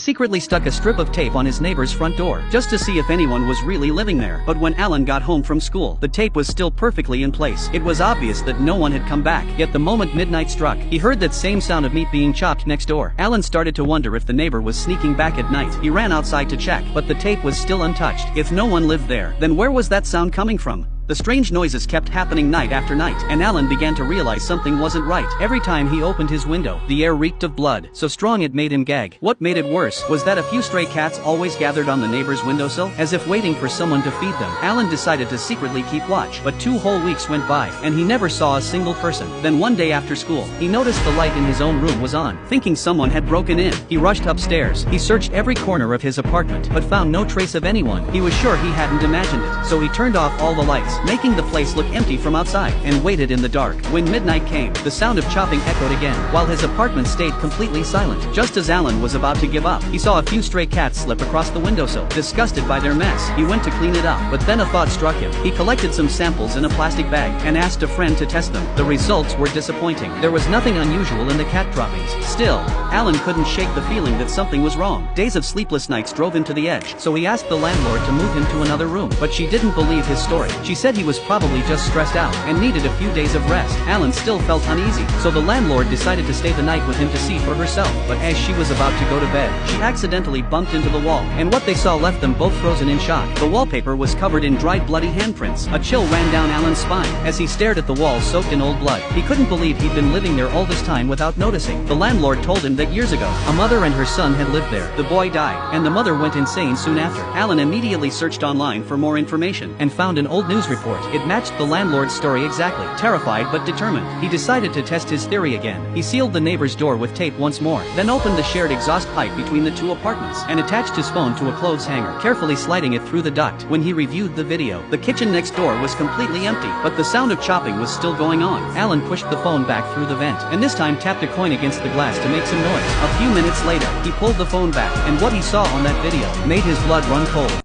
Secretly stuck a strip of tape on his neighbor's front door, just to see if anyone was really living there. But when Alan got home from school, the tape was still perfectly in place. It was obvious that no one had come back, yet the moment midnight struck, he heard that same sound of meat being chopped next door. Alan started to wonder if the neighbor was sneaking back at night. He ran outside to check, but the tape was still untouched. If no one lived there, then where was that sound coming from? The strange noises kept happening night after night, and Alan began to realize something wasn't right. Every time he opened his window, the air reeked of blood, so strong it made him gag. What made it worse was that a few stray cats always gathered on the neighbor's windowsill, as if waiting for someone to feed them. Alan decided to secretly keep watch, but 2 whole weeks went by, and he never saw a single person. Then one day after school, he noticed the light in his own room was on. Thinking someone had broken in, he rushed upstairs. He searched every corner of his apartment, but found no trace of anyone. He was sure he hadn't imagined it, so he turned off all the lights, making the place look empty from outside, and waited in the dark. When midnight came, the sound of chopping echoed again, while his apartment stayed completely silent. Just as Alan was about to give up, he saw a few stray cats slip across the windowsill. Disgusted by their mess, he went to clean it up, but then a thought struck him. He collected some samples in a plastic bag, and asked a friend to test them. The results were disappointing. There was nothing unusual in the cat droppings. Still, Alan couldn't shake the feeling that something was wrong. Days of sleepless nights drove him to the edge, so he asked the landlord to move him to another room, but she didn't believe his story. She said he was probably just stressed out, and needed a few days of rest. Alan still felt uneasy, so the landlord decided to stay the night with him to see for herself. But as she was about to go to bed, she accidentally bumped into the wall, and what they saw left them both frozen in shock. The wallpaper was covered in dried bloody handprints. A chill ran down Alan's spine as he stared at the wall soaked in old blood. He couldn't believe he'd been living there all this time without noticing. The landlord told him that years ago, a mother and her son had lived there. The boy died, and the mother went insane soon after. Alan immediately searched online for more information, and found an old news report. It matched the landlord's story exactly. Terrified but determined, he decided to test his theory again. He sealed the neighbor's door with tape once more, then opened the shared exhaust pipe between the 2 apartments, and attached his phone to a clothes hanger, carefully sliding it through the duct. When he reviewed the video, the kitchen next door was completely empty, but the sound of chopping was still going on. Alan pushed the phone back through the vent, and this time tapped a coin against the glass to make some noise. A few minutes later, he pulled the phone back, and what he saw on that video made his blood run cold.